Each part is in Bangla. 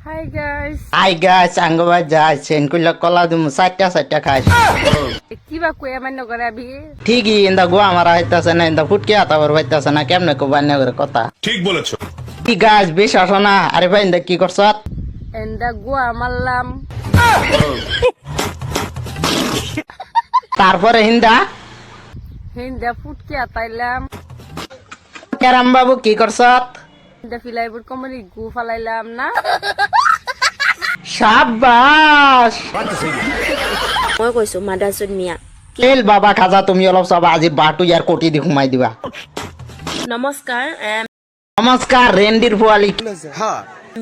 Hi guys, anggo jai sen kulla kola dum satta khai. কিবা কই আমান্য করে আবি ঠিকই ইন্দা গোয়া মারা হইতাছে না ইন্দা ফুটকে আতাবার হইতাছে না কেমনে কো বান্না করে কথা ঠিক বলেছো কি গাছ বেশ আসো না আরে ভাই ইন্দা কি করছত এন্ডা গোয়া মারলাম তারপরে হিন্দা ফুটকে আতাইলাম কেরাম বাবু কি করছত হিন্দা ফিলাইবুর কোমরি গু ফালাইলাম না শাবাশ মই কৈছো মাদাসুদ মিয়া তেল বাবা খাজা তুমি অলপ সব আজি বাটু ইয়ার কোটি দি ঘুমাই দিবা নমস্কাৰ নমস্কার রেন্ডির পোয়ালি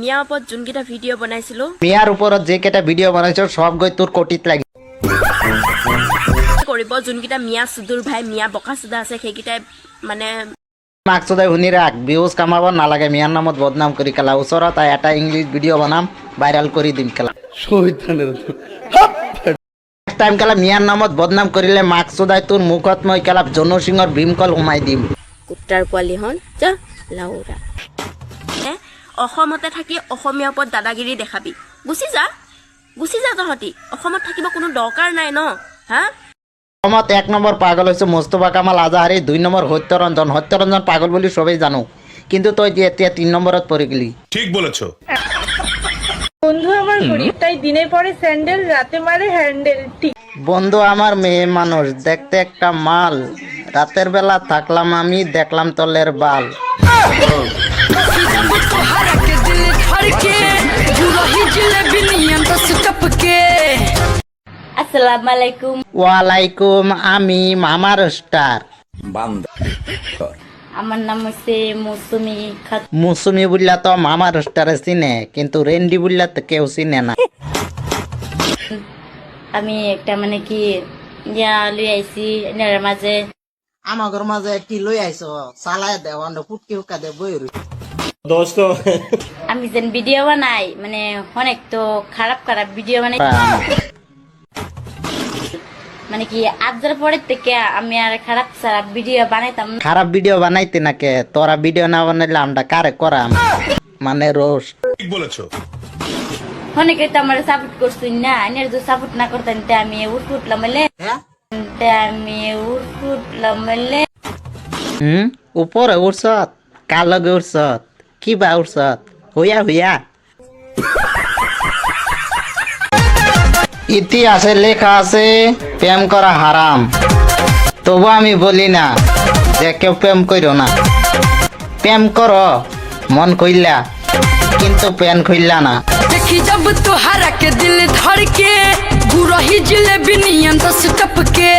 মিয়াৰ ওপৰত যোনকেইটা ভিডিঅ' বনাইছিলো মিয়ার উপরত যে কেটা ভিডিও বানাইছ সব গই তোর কোটিত লাগি কৰিব যোনকেইটা মিয়া সুদূৰ ভাই মিয়া বকাচুদা আছে সেইকেইটাই মানে মাকসুদাই শুনি রাখ ভিউজ কামাব নালাগে মিয়ার নামত বদনাম করি খেলা ওচৰত এটা ইংলিশ ভিডিও বানাম ভাইরাল কৰি দিম খেলা টাইম খেলা মিয়ার নামত বদনাম করিলে মাকসুদাই তোর মুখত মই খেলা জনসিংহর ভীমকল সোমাই দিম কুত্তাৰ পোৱালিহন যা লাউৰা অসমতে থাকি অসমীয়াৰ ওপৰত দাদাগিৰি দেখাবি গুচি যা তহঁতি অসমত থাকিব কোনো দৰকাৰ নাই ন হা অসমত 1 নম্বৰ পাগল হৈছে মুস্তফা কামাল আজাহাৰী 2 নম্বৰ সত্যৰঞ্জন পাগল বুলি সবেই জানো কিন্তু তই যে এতিয়া 3 নম্বৰত পৰি গলি ঠিক বলেছো বন্ধু আমার গরিব তাই দিনে পরে স্যান্ডেল রাতে মারে হ্যান্ডেল ঠিক বন্ধু আমার মেয়ে মানুষ দেখতে একটা মাল রাতের বেলা থাকলাম আমি দেখলাম তলের বাল আসসালামু আলাইকুম ওয়ালাইকুম আমি মামার স্টার আমার নাম হচ্ছে মৌসুমি খাতুন মৌসুমি বুল্লা তো মামার স্টারে চিনে কিন্তু রেন্ডি বুল্লা তো কেউ চিনে না আমি একটা মানে কি ইয়া লৈ আইছি এনার মাঝে আমাগর মাঝে কি লই আইছো সালায় দেও আন্ড ফুটকি হুকা দে বই আমি যেন ভিডিও বানাই মানে অনেক তো খারাপ ভিডিও বানাই মানে কি আজের পরের থেকে আমি আর খারাপ ভিডিও বানাইতাম না। খারাপ ভিডিও বানাইতে নাকে তোরা ভিডিও না বানাইলে আমরা কারে করাম মানে রোস্ট ঠিক বলেছো অনেকে তো আমার সাপোর্ট করছেন না এনার যদি সাপোর্ট না করতেন তে আমি উঠলাম বলে উপরে উঠছত কার লগে উঠছত কি বা উঠছত হইয়া ইতিহাসে লেখা আছে প্রেম করা হারাম তবু আমি বলি না যে কেউ প্রেম করো না প্রেম করো মন কইলা কিন্তু প্যান কইলা না देखी जब तुहरा के दिल धड़ के गुरही जिलेबी नियन दस टप के